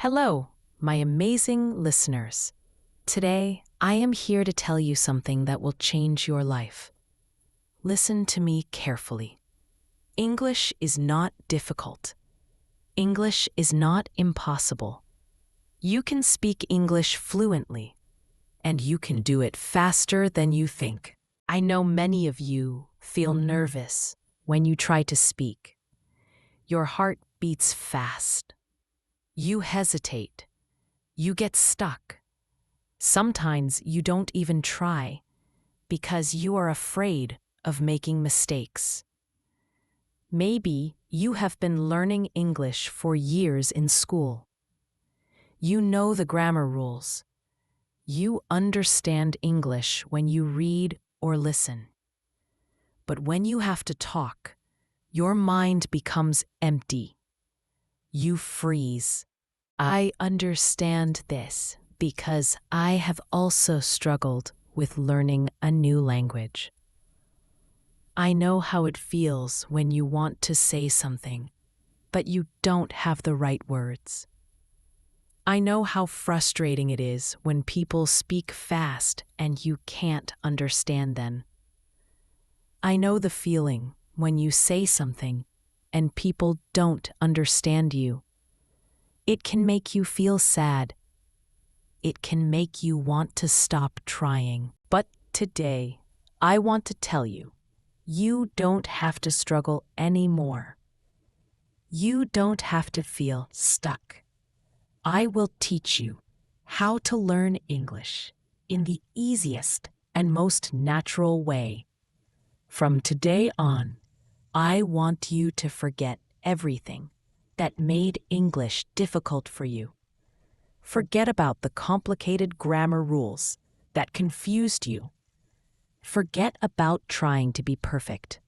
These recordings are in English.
Hello, my amazing listeners. Today, I am here to tell you something that will change your life. Listen to me carefully. English is not difficult. English is not impossible. You can speak English fluently, and you can do it faster than you think. I know many of you feel nervous when you try to speak. Your heart beats fast. You hesitate. You get stuck. Sometimes you don't even try because you are afraid of making mistakes. Maybe you have been learning English for years in school. You know the grammar rules. You understand English when you read or listen. But when you have to talk, your mind becomes empty. You freeze. I understand this because I have also struggled with learning a new language. I know how it feels when you want to say something, but you don't have the right words. I know how frustrating it is when people speak fast and you can't understand them. I know the feeling when you say something and people don't understand you. It can make you feel sad. It can make you want to stop trying. But today, I want to tell you, you don't have to struggle anymore. You don't have to feel stuck. I will teach you how to learn English in the easiest and most natural way. From today on, I want you to forget everything that made English difficult for you. Forget about the complicated grammar rules that confused you. Forget about trying to be perfect.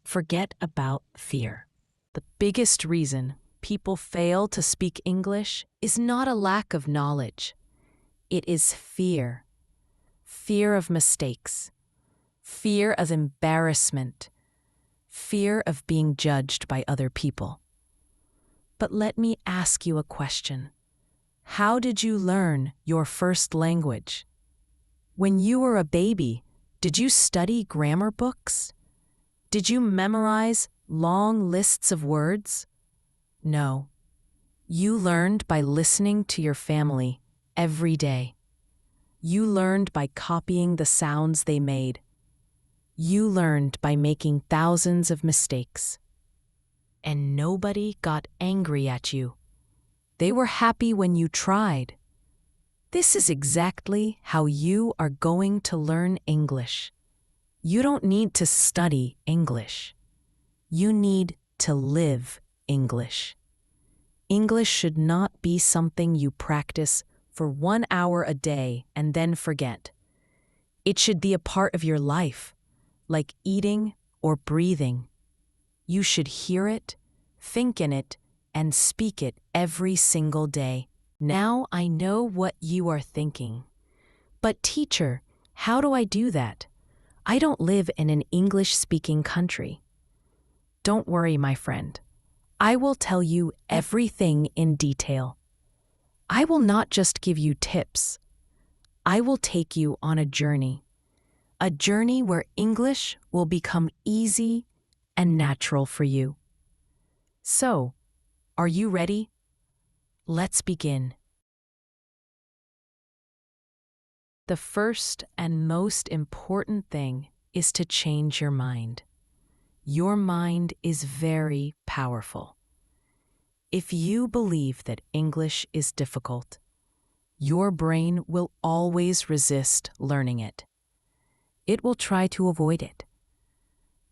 Forget about fear. The biggest reason people fail to speak English is not a lack of knowledge. It is fear. Fear of mistakes. Fear of embarrassment. Fear of being judged by other people. But let me ask you a question. How did you learn your first language? When you were a baby, did you study grammar books? Did you memorize long lists of words? No. You learned by listening to your family every day. You learned by copying the sounds they made. You learned by making thousands of mistakes. And nobody got angry at you. They were happy when you tried. This is exactly how you are going to learn English. You don't need to study English. You need to live English. English should not be something you practice for 1 hour a day and then forget. It should be a part of your life, like eating or breathing. You should hear it, think in it, and speak it every single day. Now I know what you are thinking. But teacher, how do I do that? I don't live in an English-speaking country. Don't worry, my friend. I will tell you everything in detail. I will not just give you tips. I will take you on a journey where English will become easy and natural for you. So, are you ready? Let's begin. The first and most important thing is to change your mind. Your mind is very powerful. If you believe that English is difficult, your brain will always resist learning it. It will try to avoid it.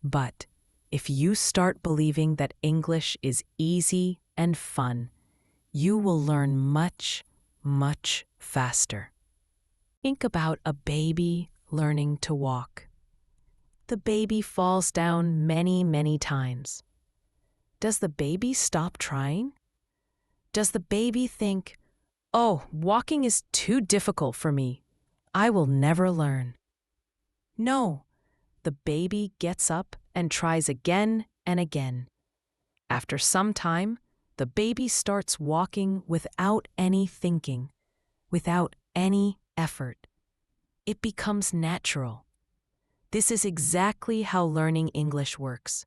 But if you start believing that English is easy and fun, you will learn much, much faster. Think about a baby learning to walk. The baby falls down many, many times. Does the baby stop trying? Does the baby think, "Oh, walking is too difficult for me. I will never learn"? No, the baby gets up and tries again and again. After some time, the baby starts walking without any thinking, without any effort. It becomes natural. This is exactly how learning English works.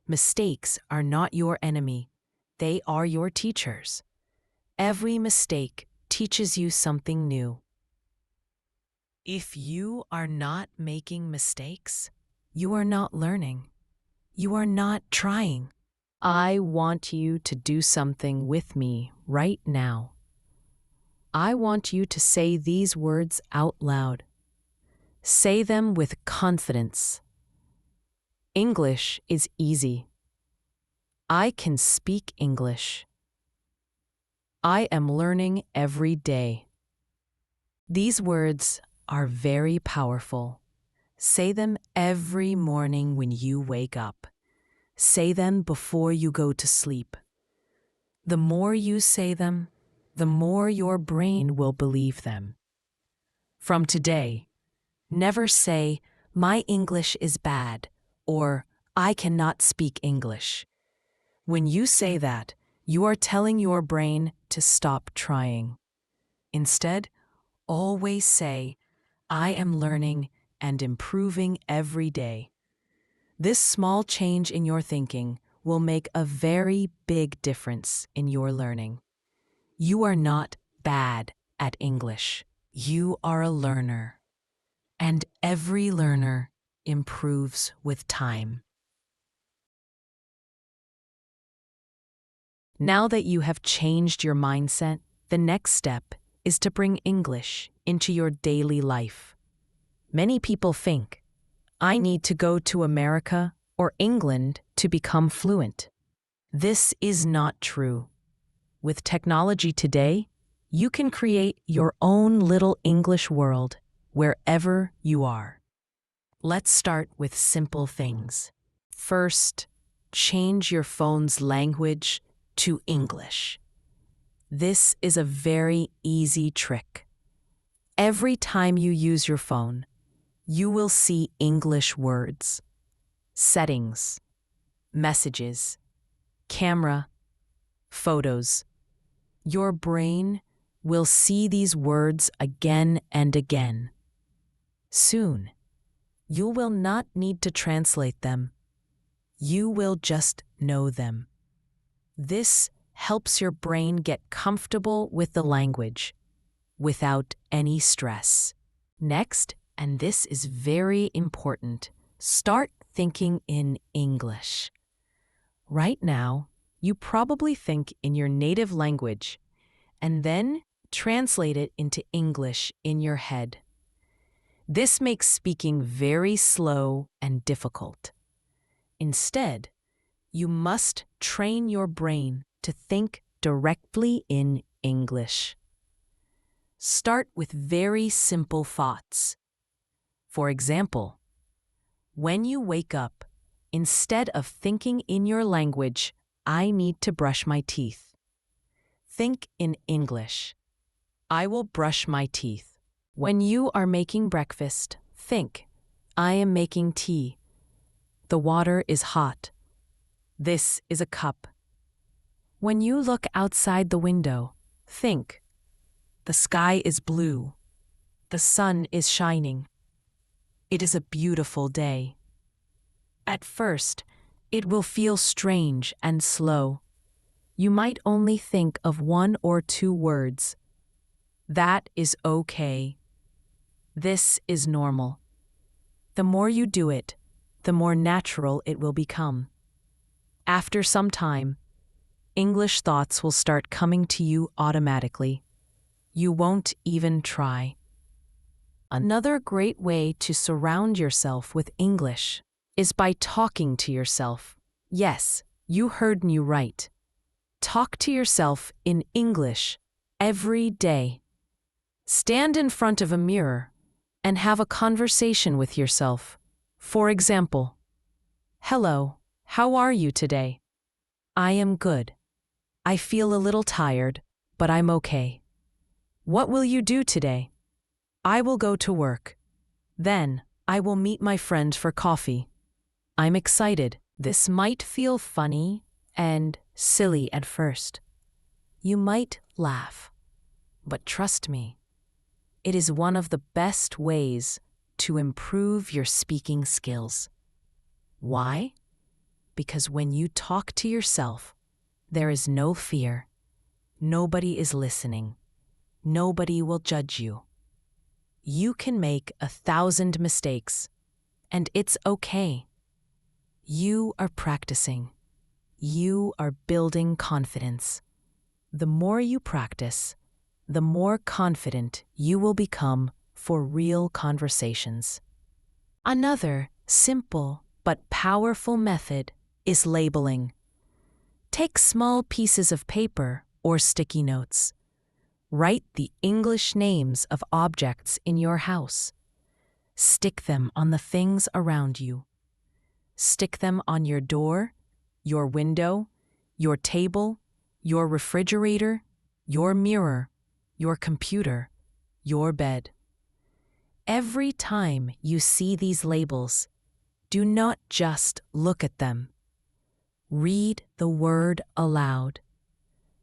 Mistakes are not your enemy. They are your teachers. Every mistake teaches you something new. If you are not making mistakes, you are not learning. You are not trying. I want you to do something with me right now. I want you to say these words out loud. Say them with confidence. English is easy. I can speak English. I am learning every day. These words are very powerful. Say them every morning when you wake up. Say them before you go to sleep. The more you say them, the more your brain will believe them. From today, never say, "My English is bad," or "I cannot speak English." When you say that, you are telling your brain to stop trying. Instead, always say, "I am learning and improving every day." This small change in your thinking will make a very big difference in your learning. You are not bad at English. You are a learner. And every learner improves with time. Now that you have changed your mindset, the next step is to bring English into your daily life. Many people think, "I need to go to America or England to become fluent." This is not true. With technology today, you can create your own little English world wherever you are. Let's start with simple things. First, change your phone's language to English. This is a very easy trick. Every time you use your phone, you will see English words, settings, messages, camera, photos. Your brain will see these words again and again. Soon, you will not need to translate them. You will just know them. This helps your brain get comfortable with the language without any stress. Next, and this is very important, start thinking in English. Right now, you probably think in your native language and then translate it into English in your head. This makes speaking very slow and difficult. Instead, you must train your brain to think directly in English. Start with very simple thoughts. For example, when you wake up, instead of thinking in your language, "I need to brush my teeth," think in English. "I will brush my teeth." When you are making breakfast, think, "I am making tea. The water is hot. This is a cup." When you look outside the window, think, "The sky is blue. The sun is shining. It is a beautiful day." At first, it will feel strange and slow. You might only think of 1 or 2 words. That is okay. This is normal. The more you do it, the more natural it will become. After some time, English thoughts will start coming to you automatically. You won't even try. Another great way to surround yourself with English is by talking to yourself. Yes, you heard me right. Talk to yourself in English every day. Stand in front of a mirror and have a conversation with yourself. For example, "Hello, how are you today?" "I am good. I feel a little tired, but I'm okay." "What will you do today?" "I will go to work. Then, I will meet my friend for coffee. I'm excited." This might feel funny and silly at first. You might laugh, but trust me, it is one of the best ways to improve your speaking skills. Why? Because when you talk to yourself, there is no fear. Nobody is listening. Nobody will judge you. You can make 1,000 mistakes, and it's okay. You are practicing. You are building confidence. The more you practice, the more confident you will become for real conversations. Another simple but powerful method is labeling. Take small pieces of paper or sticky notes. Write the English names of objects in your house. Stick them on the things around you. Stick them on your door, your window, your table, your refrigerator, your mirror, your computer, your bed. Every time you see these labels, do not just look at them. Read the word aloud.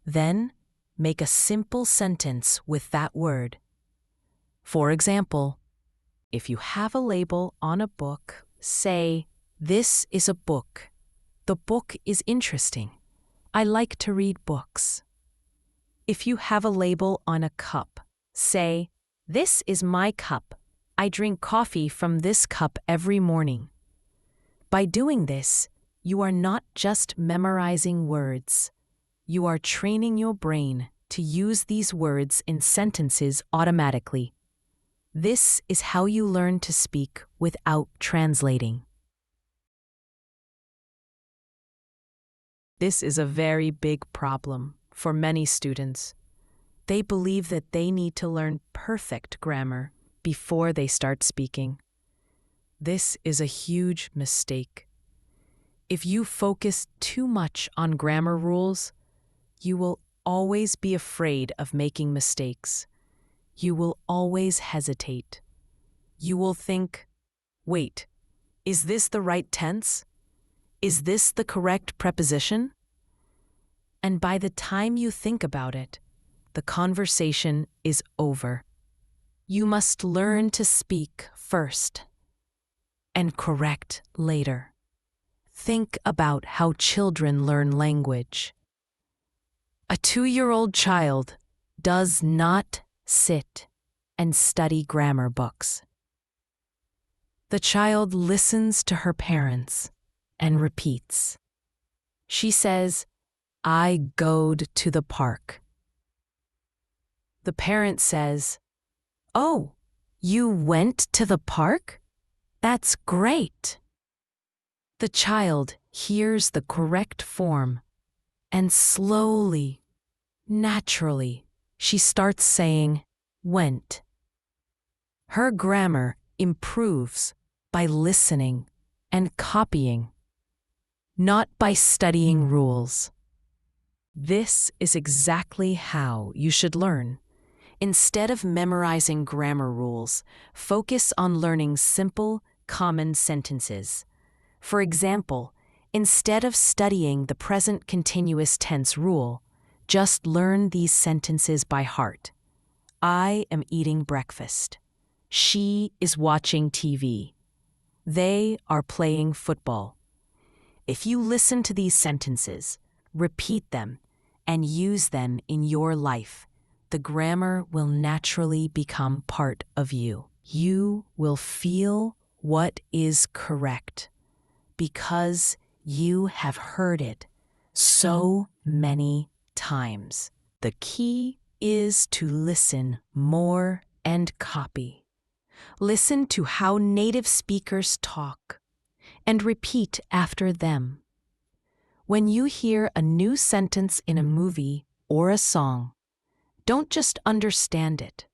Then, make a simple sentence with that word. For example, if you have a label on a book, say, "This is a book. The book is interesting. I like to read books." If you have a label on a cup, say, "This is my cup. I drink coffee from this cup every morning." By doing this, you are not just memorizing words. You are training your brain to use these words in sentences automatically. This is how you learn to speak without translating. This is a very big problem for many students. They believe that they need to learn perfect grammar before they start speaking. This is a huge mistake. If you focus too much on grammar rules, you will always be afraid of making mistakes. You will always hesitate. You will think, "Wait, is this the right tense? Is this the correct preposition?" And by the time you think about it, the conversation is over. You must learn to speak first and correct later. Think about how children learn language. A 2-year-old child does not sit and study grammar books. The child listens to her parents and repeats. She says, "I goed to the park." The parent says, "Oh, you went to the park? That's great." The child hears the correct form, and slowly, naturally, she starts saying, "went." Her grammar improves by listening and copying, not by studying rules. This is exactly how you should learn. Instead of memorizing grammar rules, focus on learning simple, common sentences. For example, instead of studying the present continuous tense rule, just learn these sentences by heart. I am eating breakfast. She is watching TV. They are playing football. If you listen to these sentences, repeat them, and use them in your life, the grammar will naturally become part of you. You will feel what is correct because you have heard it so many times. The key is to listen more and copy. Listen to how native speakers talk and repeat after them. When you hear a new sentence in a movie or a song, don't just understand it.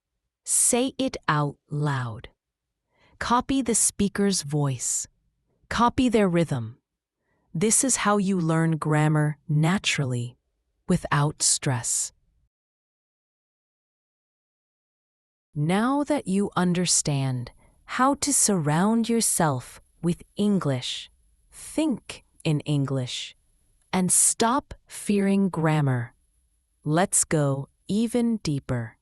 Say it out loud. Copy the speaker's voice. Copy their rhythm. This is how you learn grammar naturally, without stress. Now that you understand how to surround yourself with English, think in English, and stop fearing grammar. Let's go even deeper.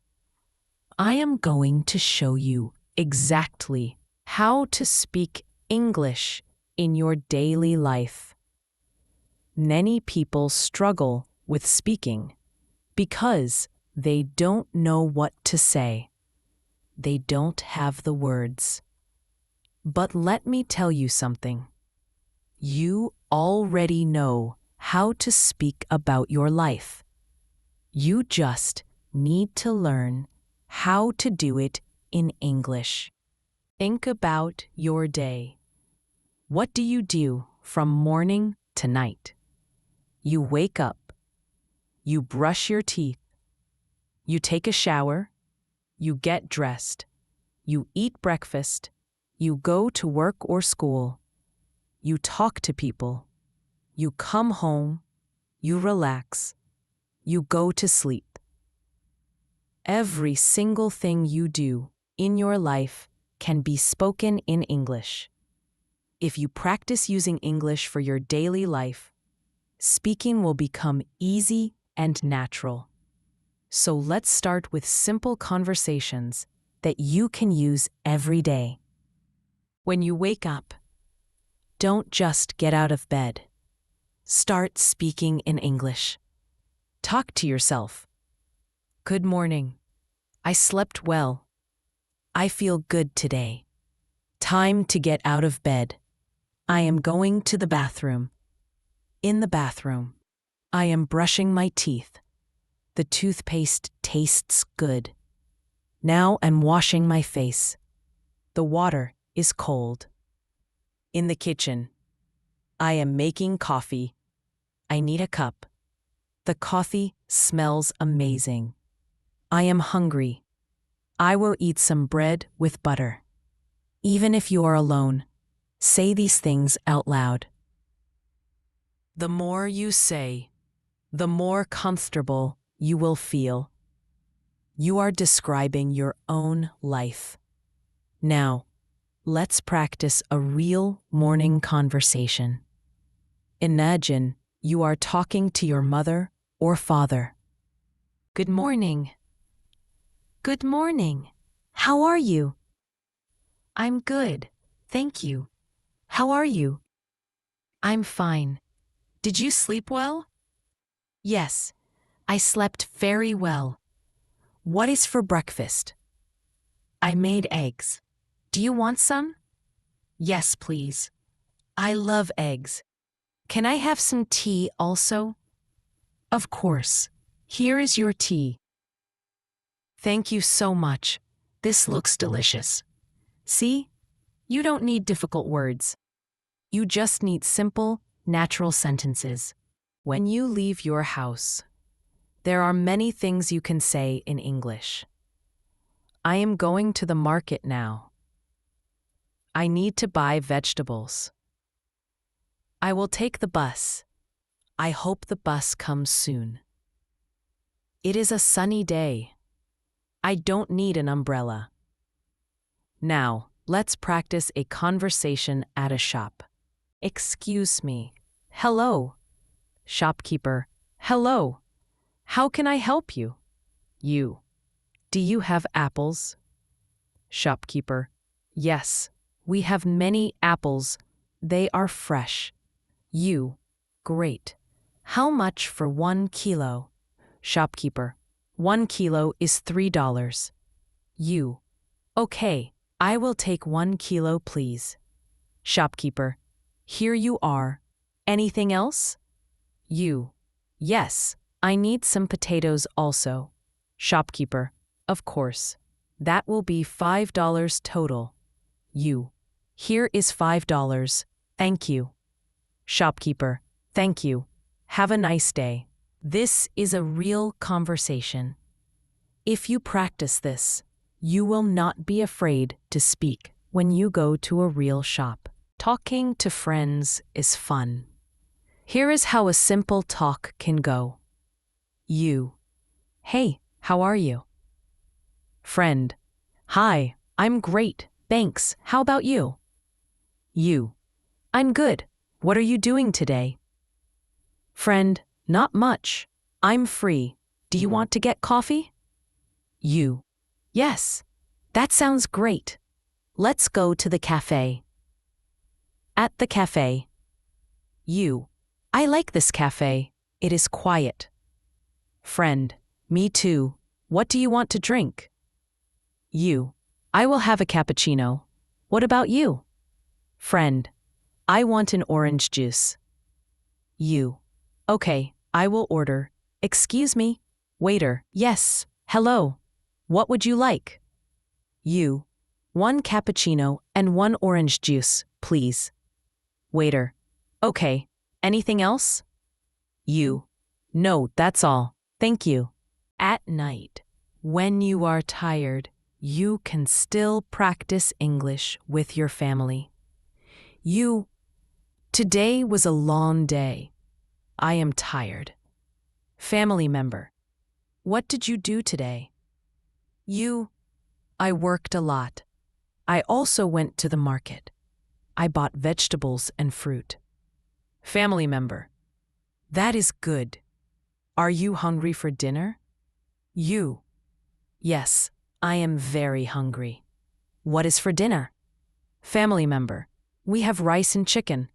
I am going to show you exactly how to speak English in your daily life. Many people struggle with speaking because they don't know what to say. They don't have the words. But let me tell you something. You already know how to speak about your life. You just need to learn how to do it in English. Think about your day. What do you do from morning to night? You wake up. You brush your teeth. You take a shower. You get dressed. You eat breakfast. You go to work or school. You talk to people. You come home. You relax. You go to sleep. Every single thing you do in your life can be spoken in English. If you practice using English for your daily life, speaking will become easy and natural. So let's start with simple conversations that you can use every day. When you wake up, don't just get out of bed. Start speaking in English. Talk to yourself. Good morning. I slept well. I feel good today. Time to get out of bed. I am going to the bathroom. In the bathroom, I am brushing my teeth. The toothpaste tastes good. Now I'm washing my face. The water is cold. In the kitchen, I am making coffee. I need a cup. The coffee smells amazing. I am hungry. I will eat some bread with butter. Even if you are alone, say these things out loud. The more you say, the more comfortable you will feel. You are describing your own life. Now, let's practice a real morning conversation. Imagine you are talking to your mother or father. Good morning. Good morning. How are you? I'm good, thank you. How are you? I'm fine. Did you sleep well? Yes, I slept very well. What is for breakfast? I made eggs. Do you want some? Yes, please. I love eggs. Can I have some tea also? Of course. Here is your tea. Thank you so much. This looks delicious. See? You don't need difficult words. You just need simple, natural sentences. When you leave your house, there are many things you can say in English. I am going to the market now. I need to buy vegetables. I will take the bus. I hope the bus comes soon. It is a sunny day. I don't need an umbrella. Now, let's practice a conversation at a shop. Excuse me. Hello. Shopkeeper. Hello. How can I help you? You. Do you have apples? Shopkeeper. Yes, we have many apples. They are fresh. You. Great. How much for 1 kilo? Shopkeeper. 1 kilo is $3. You. Okay, I will take 1 kilo, please. Shopkeeper. Here you are. Anything else? You. Yes, I need some potatoes also. Shopkeeper. Of course. That will be $5 total. You. Here is $5. Thank you. Shopkeeper. Thank you. Have a nice day. This is a real conversation. If you practice this, you will not be afraid to speak when you go to a real shop. Talking to friends is fun. Here is how a simple talk can go. You. Hey, how are you? Friend. Hi, I'm great, thanks. How about you? You. I'm good. What are you doing today? Friend, not much. I'm free. Do you want to get coffee? You. Yes. That sounds great. Let's go to the cafe. At the cafe. You. I like this cafe. It is quiet. Friend. Me too. What do you want to drink? You. I will have a cappuccino. What about you? Friend. I want an orange juice. You. Okay, I will order. Excuse me. Waiter. Yes. Hello. What would you like? You. One cappuccino and one orange juice, please. Waiter. Okay. Anything else? You. No, that's all. Thank you. At night, when you are tired, you can still practice English with your family. You. Today was a long day. I am tired. Family member. What did you do today? You. I worked a lot. I also went to the market. I bought vegetables and fruit. Family member. That is good. Are you hungry for dinner? You. Yes, I am very hungry. What is for dinner? Family member. We have rice and chicken.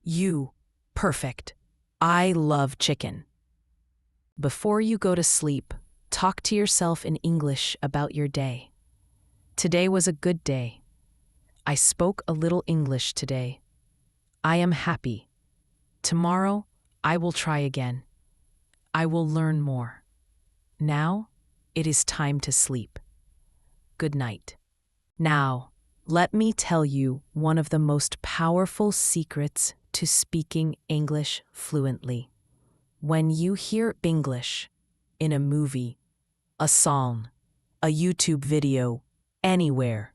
You. Perfect. I love chicken. Before you go to sleep, talk to yourself in English about your day. Today was a good day. I spoke a little English today. I am happy. Tomorrow, I will try again. I will learn more. Now, it is time to sleep. Good night. Now, let me tell you one of the most powerful secrets to speaking English fluently. When you hear English in a movie, a song, a YouTube video, anywhere,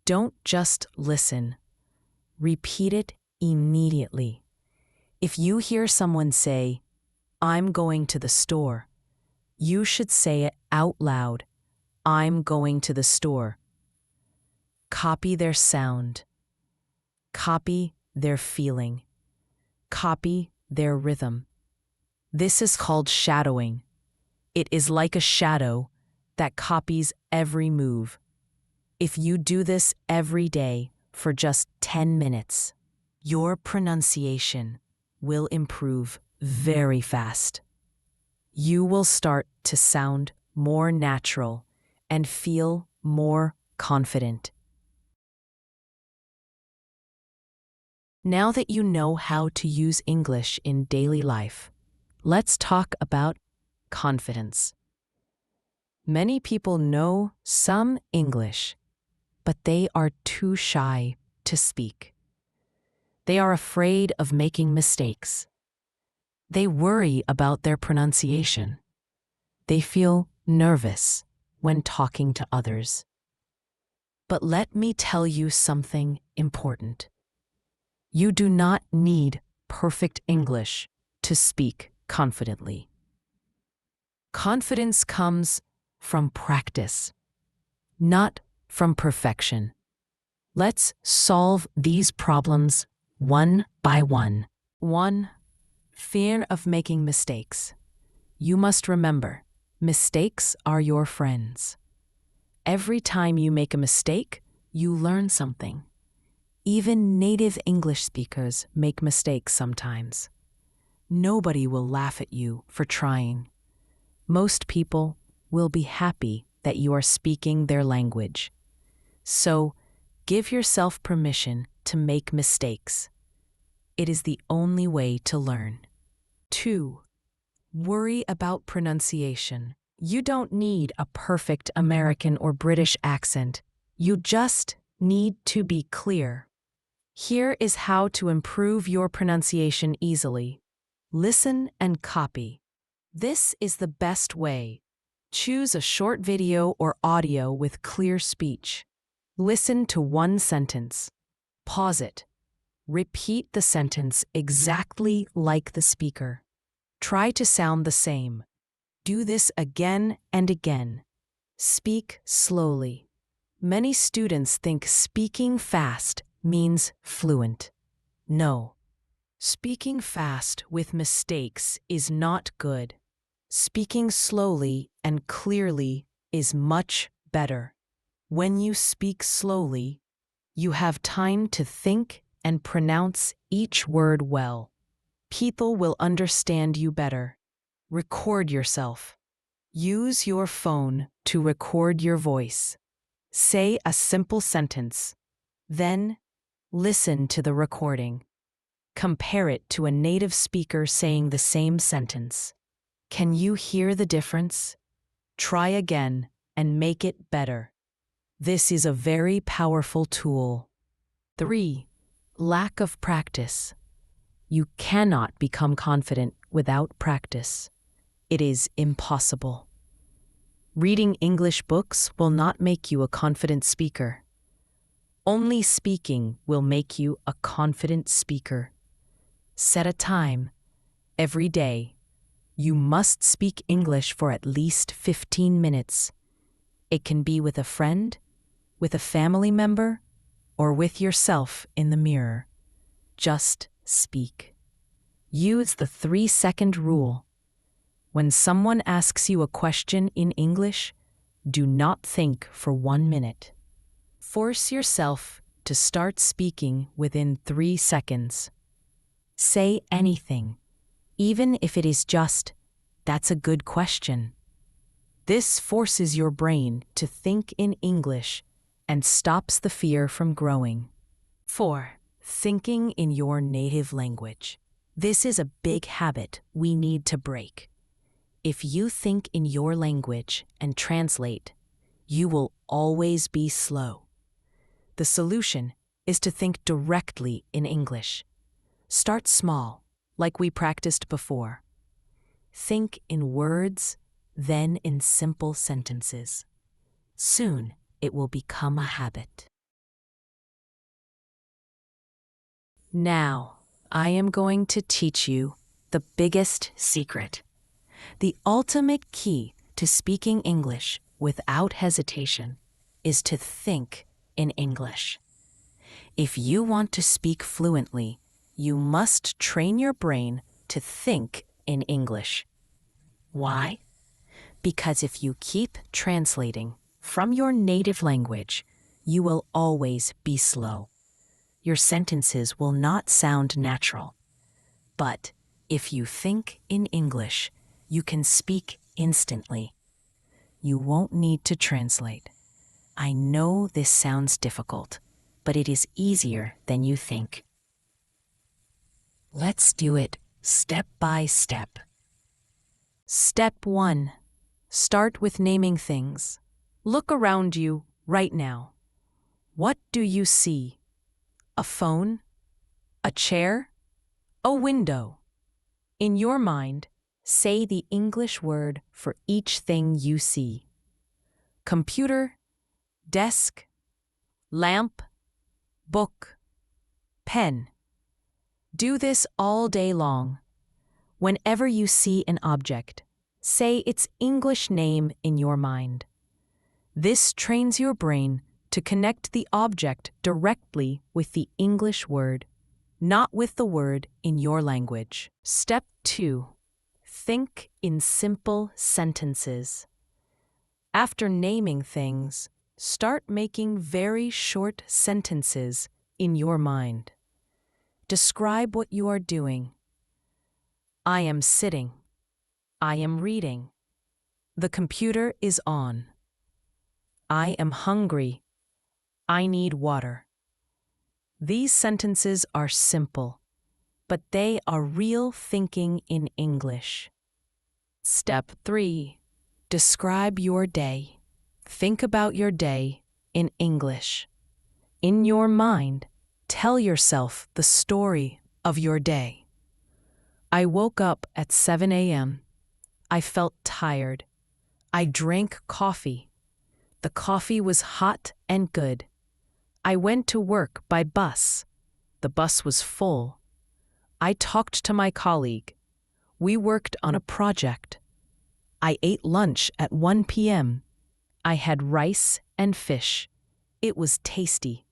don't just listen. Repeat it immediately. If you hear someone say, I'm going to the store, you should say it out loud. I'm going to the store. Copy their sound. Copy their feeling. Copy their rhythm. This is called shadowing. It is like a shadow that copies every move. If you do this every day for just 10 minutes, your pronunciation will improve very fast. You will start to sound more natural and feel more confident. Now that you know how to use English in daily life, let's talk about confidence. Many people know some English, but they are too shy to speak. They are afraid of making mistakes. They worry about their pronunciation. They feel nervous when talking to others. But let me tell you something important. You do not need perfect English to speak confidently. Confidence comes from practice, not from perfection. Let's solve these problems one by one. 1. Fear of making mistakes. You must remember, mistakes are your friends. Every time you make a mistake, you learn something. Even native English speakers make mistakes sometimes. Nobody will laugh at you for trying. Most people will be happy that you are speaking their language. So, give yourself permission to make mistakes. It is the only way to learn. 2. Worry about pronunciation. You don't need a perfect American or British accent. You just need to be clear. Here is how to improve your pronunciation easily. Listen and copy. This is the best way. Choose a short video or audio with clear speech. Listen to one sentence. Pause it. Repeat the sentence exactly like the speaker. Try to sound the same. Do this again and again. Speak slowly. Many students think speaking fast means fluent. No. Speaking fast with mistakes is not good. Speaking slowly and clearly is much better. When you speak slowly, you have time to think and pronounce each word well. People will understand you better. Record yourself. Use your phone to record your voice. Say a simple sentence. Then, listen to the recording. Compare it to a native speaker saying the same sentence. Can you hear the difference? Try again and make it better. This is a very powerful tool. 3. Lack of practice. You cannot become confident without practice. It is impossible. Reading English books will not make you a confident speaker. Only speaking will make you a confident speaker. Set a time. Every day, you must speak English for at least 15 minutes. It can be with a friend, with a family member, or with yourself in the mirror. Just speak. Use the 3-second rule. When someone asks you a question in English, do not think for 1 minute. Force yourself to start speaking within 3 seconds. Say anything, even if it is just, "That's a good question." This forces your brain to think in English and stops the fear from growing. 4. Thinking in your native language. This is a big habit we need to break. If you think in your language and translate, you will always be slow. The solution is to think directly in English. Start small, like we practiced before. Think in words, then in simple sentences. Soon, it will become a habit. Now, I am going to teach you the biggest secret. The ultimate key to speaking English without hesitation is to think in English. If you want to speak fluently, you must train your brain to think in English. Why? Because if you keep translating from your native language, you will always be slow. Your sentences will not sound natural. But if you think in English, you can speak instantly. You won't need to translate. I know this sounds difficult, but it is easier than you think. Let's do it step by step. Step 1. Start with naming things. Look around you right now. What do you see? A phone? A chair? A window? In your mind, say the English word for each thing you see. Computer, desk, lamp, book, pen. Do this all day long. Whenever you see an object, say its English name in your mind. This trains your brain to connect the object directly with the English word, not with the word in your language. Step 2. Think in simple sentences. After naming things, start making very short sentences in your mind. Describe what you are doing. I am sitting. I am reading. The computer is on. I am hungry. I need water. These sentences are simple, but they are real thinking in English. Step 3. Describe your day. Think about your day in English. In your mind, tell yourself the story of your day. I woke up at 7 a.m. I felt tired. I drank coffee. The coffee was hot and good. I went to work by bus. The bus was full. I talked to my colleague. We worked on a project. I ate lunch at 1 p.m. I had rice and fish. It was tasty.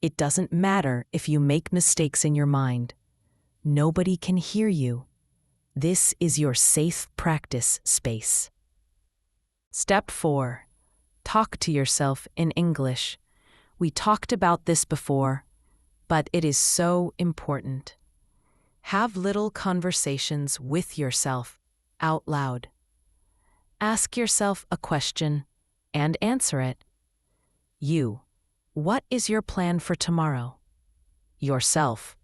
It doesn't matter if you make mistakes in your mind. nobody can hear you. This is your safe practice space. Step 4. Talk to yourself in English. We talked about this before, but it is so important. Have little conversations with yourself out loud. Ask yourself a question and answer it. You. What is your plan for tomorrow? Yourself.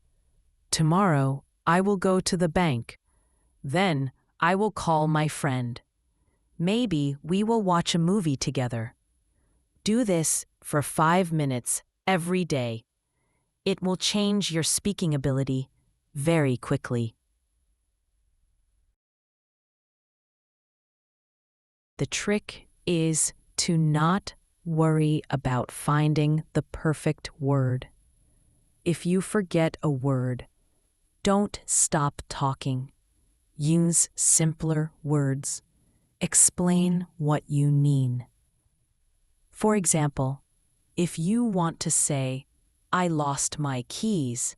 Tomorrow, I will go to the bank. Then, I will call my friend. Maybe we will watch a movie together. Do this for 5 minutes every day. It will change your speaking ability very quickly. The trick is to not worry about finding the perfect word. If you forget a word, don't stop talking. Use simpler words. Explain what you mean. For example, if you want to say, "I lost my keys,"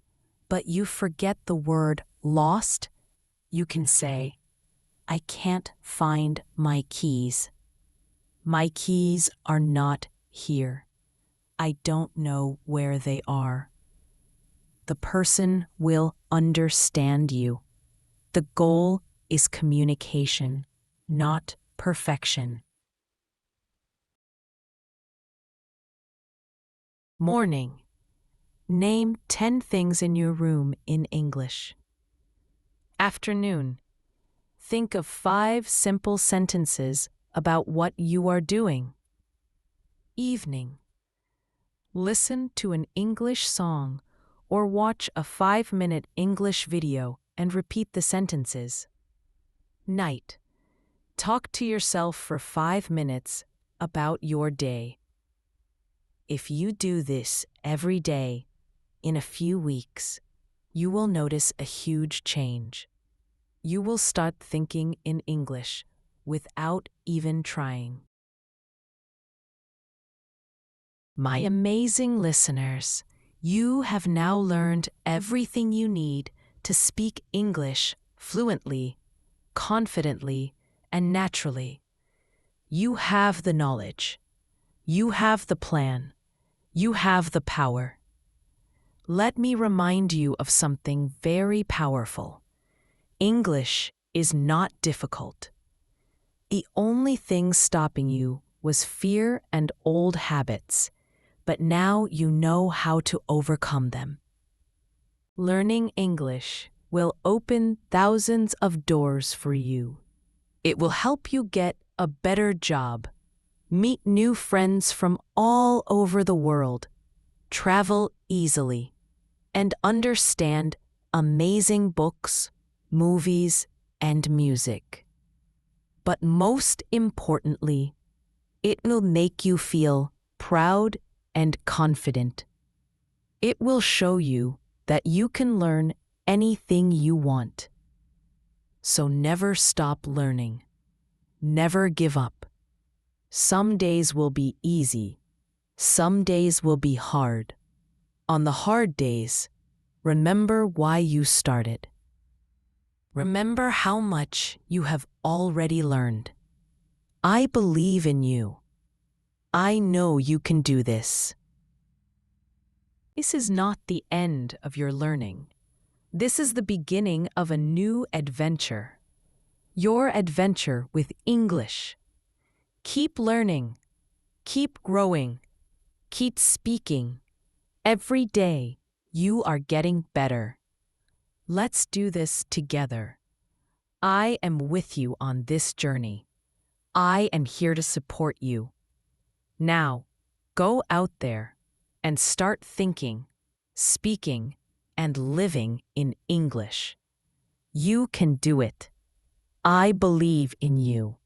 but you forget the word lost, you can say, "I can't find my keys. My keys are not here. I don't know where they are." The person will understand you. The goal is communication, not perfection. Morning. Name 10 things in your room in English. Afternoon. Think of 5 simple sentences about what you are doing. Evening. Listen to an English song or watch a 5-minute English video and repeat the sentences. Night. Talk to yourself for 5 minutes about your day. If you do this every day, in a few weeks, you will notice a huge change. You will start thinking in English without even trying. My amazing listeners, you have now learned everything you need to speak English fluently, confidently, and naturally. You have the knowledge. You have the plan. You have the power. Let me remind you of something very powerful. English is not difficult. The only thing stopping you was fear and old habits, but now you know how to overcome them. Learning English will open thousands of doors for you. It will help you get a better job, meet new friends from all over the world, travel easily, and understand amazing books, movies, and music. But most importantly, it will make you feel proud and confident. It will show you that you can learn anything you want. So never stop learning. Never give up. Some days will be easy. Some days will be hard. On the hard days, remember why you started. Remember how much you have already learned. I believe in you. I know you can do this. This is not the end of your learning. This is the beginning of a new adventure. Your adventure with English. Keep learning. Keep growing. Keep speaking. Every day, you are getting better. Let's do this together. I am with you on this journey. I am here to support you. Now, go out there and start thinking, speaking, and living in English. You can do it. I believe in you.